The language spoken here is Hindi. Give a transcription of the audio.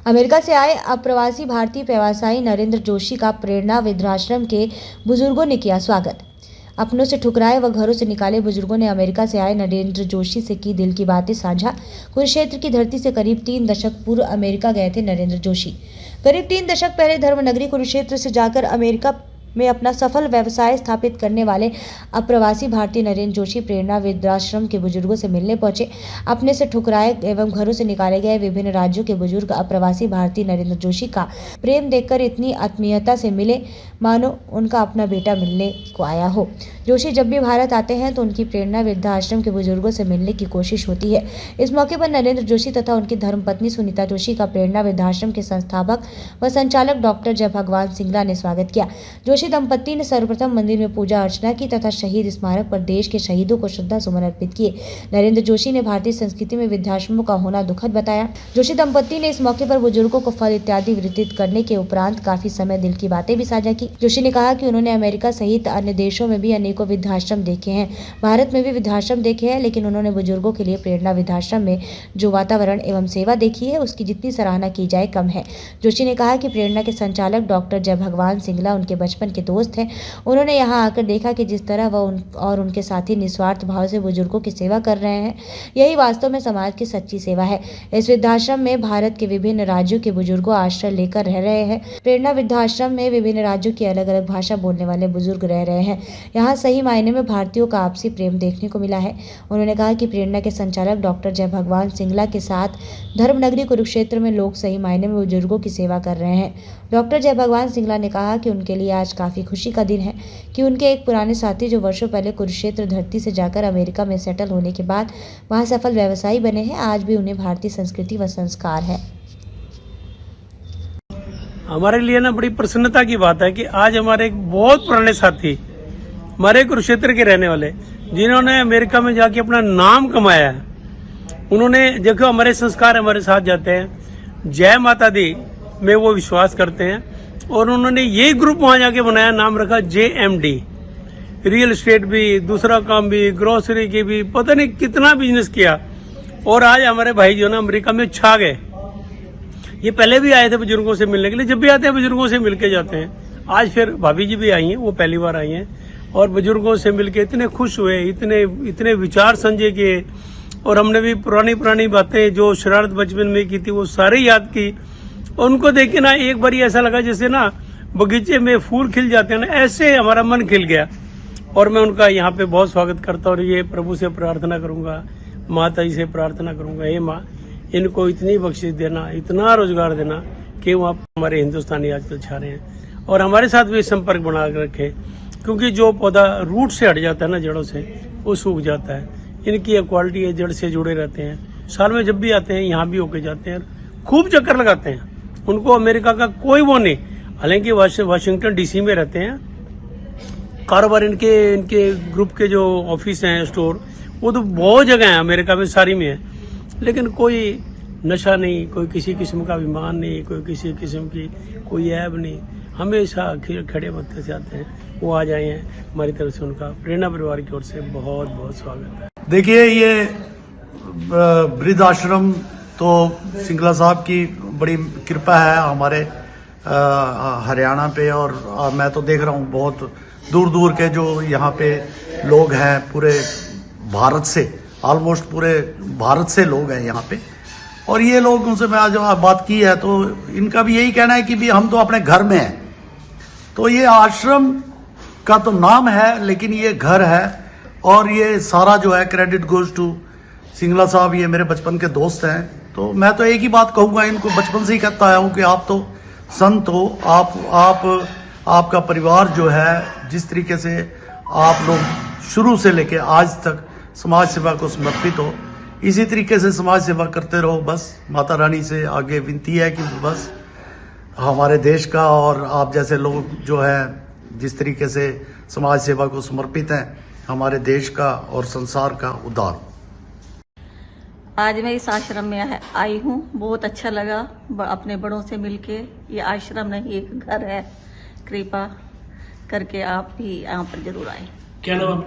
अमेरिका से आए अप्रवासी भारतीय व्यवसायी नरेंद्र जोशी का प्रेरणा वृद्धाश्रम के बुजुर्गों ने किया स्वागत। अपनों से ठुकराए व घरों से निकाले बुजुर्गों ने अमेरिका से आए नरेंद्र जोशी से की दिल की बातें साझा। कुरुक्षेत्र की धरती से करीब 3 दशक पूर्व अमेरिका गए थे नरेंद्र जोशी। करीब 3 दशक पहले धर्मनगरी कुरुक्षेत्र से जाकर अमेरिका में अपना सफल व्यवसाय स्थापित करने वाले अप्रवासी भारतीय नरेंद्र जोशी प्रेरणा वृद्धाश्रम के बुजुर्गों से मिलने पहुंचे। अपने से ठुकराए एवं घरों से निकाले गए विभिन्न राज्यों के बुजुर्ग अप्रवासी भारतीय नरेंद्र जोशी का प्रेम देखकर इतनी आत्मीयता से मिले मानो उनका अपना बेटा मिलने को आया हो। जोशी जब भी भारत आते हैं तो उनकी प्रेरणा वृद्धाश्रम के बुजुर्गों से मिलने की कोशिश होती है। इस मौके पर नरेंद्र जोशी तथा उनकी धर्मपत्नी सुनीता जोशी का प्रेरणा वृद्धाश्रम के संस्थापक व संचालक डॉक्टर जय भगवान सिंगला ने स्वागत किया। जोशी दंपत्ति ने सर्वप्रथम मंदिर में पूजा अर्चना की तथा शहीद स्मारक पर देश के शहीदों को श्रद्धा सुमन अर्पित किए। नरेंद्र जोशी ने भारतीय संस्कृति में वृद्धाश्रमों का होना दुखद बताया। जोशी दंपत्ति ने इस मौके पर बुजुर्गों को फल इत्यादि वितरित करने के उपरांत काफी समय दिल की बातें भी साझा की। जोशी ने कहा कि उन्होंने अमेरिका सहित अन्य देशों में भी अनेकों वृद्धाश्रम देखे हैं, भारत में भी वृद्धाश्रम देखे हैं, लेकिन उन्होंने बुजुर्गों के लिए प्रेरणा वृद्धाश्रम में जो वातावरण एवं सेवा देखी है उसकी जितनी सराहना की जाए कम है। जोशी ने कहा कि प्रेरणा के संचालक डॉक्टर जय भगवान सिंगला उनके बचपन के दोस्त हैं। उन्होंने यहाँ आकर देखा कि जिस तरह वह और उनके साथी निस्वार्थ भाव से बुजुर्गों की सेवा कर रहे हैं, यही वास्तव में समाज की सच्ची सेवा है। इस वृद्धाश्रम में भारत के विभिन्न राज्यों के बुजुर्गों आश्रय लेकर रह रहे हैं। प्रेरणा वृद्धाश्रम में विभिन्न राज्यों की अलग अलग भाषा बोलने वाले बुजुर्ग रह रहे हैं। यहाँ सही मायने में भारतीयों का आपसी प्रेम देखने को मिला है। उन्होंने कहा कि प्रेरणा के संचालक डॉक्टर जय भगवान सिंगला के साथ धर्मनगरी कुरुक्षेत्र में लोग सही मायने में बुजुर्गों की सेवा कर रहे हैं। डॉक्टर जय भगवान सिंगला ने कहा कि उनके लिए आज काफी खुशी का दिन है कि उनके एक पुराने साथी जो वर्षों पहले कुरुक्षेत्र धरती से जाकर अमेरिका में सेटल होने के बाद वहां सफल व्यवसायी बने हैं, आज भी उन्हें भारतीय संस्कृति व संस्कार है। हमारे लिए ना बड़ी प्रसन्नता की बात है कि आज हमारे एक बहुत पुराने साथी, हमारे कुरुक्षेत्र के रहने वाले, जिन्होंने अमेरिका में जाके अपना नाम कमाया है, उन्होंने देखो हमारे संस्कार हमारे साथ जाते हैं। जय माता दी में वो विश्वास करते हैं और उन्होंने ये ग्रुप वहां जाके बनाया, नाम रखा JMD। रियल एस्टेट भी, दूसरा काम भी, ग्रोसरी की भी, पता नहीं कितना बिजनेस किया और आज हमारे भाई जो ना अमेरिका में छा गए। ये पहले भी आए थे बुजुर्गों से मिलने के लिए, जब भी आते हैं बुजुर्गों से मिलके जाते हैं। आज फिर भाभी जी भी आई हैं, वो पहली बार आई हैं और बुजुर्गों से मिलके इतने खुश हुए, इतने विचार संजय किए और हमने भी पुरानी बातें जो शरारत बचपन में की थी वो सारी याद की। और उनको देख के ना एक बार ऐसा लगा जैसे ना बगीचे में फूल खिल जाते हैं ना, ऐसे हमारा मन खिल गया। और मैं उनका यहाँ पे बहुत स्वागत करता हूँ और ये प्रभु से प्रार्थना करूंगा, माता जी से प्रार्थना करूंगा, हे माँ इनको इतनी बख्शिश देना, इतना रोजगार देना कि वहाँ हमारे हिंदुस्तानी आजकल छा रहे हैं और हमारे साथ भी संपर्क बना कर रखे, क्योंकि जो पौधा रूट से हट जाता है ना, जड़ों से, वो सूख जाता है। इनकी क्वालिटी है, जड़ से जुड़े रहते हैं। साल में जब भी आते हैं यहाँ भी होके जाते हैं, खूब चक्कर लगाते हैं। उनको अमेरिका का कोई वो नहीं, हालांकि वाशिंगटन DC में रहते हैं। कारोबार इनके ग्रुप के जो ऑफिस हैं, स्टोर, वो तो बहुत जगह है अमेरिका में, सारी में है, लेकिन कोई नशा नहीं, कोई किसी किस्म का अभिमान नहीं, कोई किसी किस्म की कोई ऐब नहीं, हमेशा खड़े पत्ते से आते हैं। वो आ जाए हैं, हमारी तरफ से उनका प्रेरणा परिवार की ओर से बहुत बहुत स्वागत है। देखिए, ये वृद्धाश्रम तो सिंगला साहब की बड़ी कृपा है हमारे हरियाणा पे, और मैं तो देख रहा हूँ बहुत दूर दूर के जो यहाँ पे लोग हैं, पूरे भारत से, ऑलमोस्ट पूरे भारत से लोग हैं यहाँ पे। और ये लोग उनसे मैं आज बात की है तो इनका भी यही कहना है कि भी हम तो अपने घर में हैं। तो ये आश्रम का तो नाम है, लेकिन ये घर है और ये सारा जो है क्रेडिट गोज टू सिंगला साहब। ये मेरे बचपन के दोस्त हैं, तो मैं तो एक ही बात कहूँगा, इनको बचपन से ही कहता आया हूँ कि आप तो संत हो। आपका परिवार जो है, जिस तरीके से आप लोग शुरू से लेके आज तक समाज सेवा को समर्पित हो, इसी तरीके से समाज सेवा करते रहो। बस माता रानी से आगे विनती है कि बस हमारे देश का और आप जैसे लोग जो है जिस तरीके से समाज सेवा को समर्पित हैं, हमारे देश का और संसार का उद्धार। आज मैं इस आश्रम में आई हूँ, बहुत अच्छा लगा अपने बड़ों से मिलके। ये आश्रम नहीं, एक घर है। कृपा करके आप भी यहाँ पर जरूर आए। क्या नाम?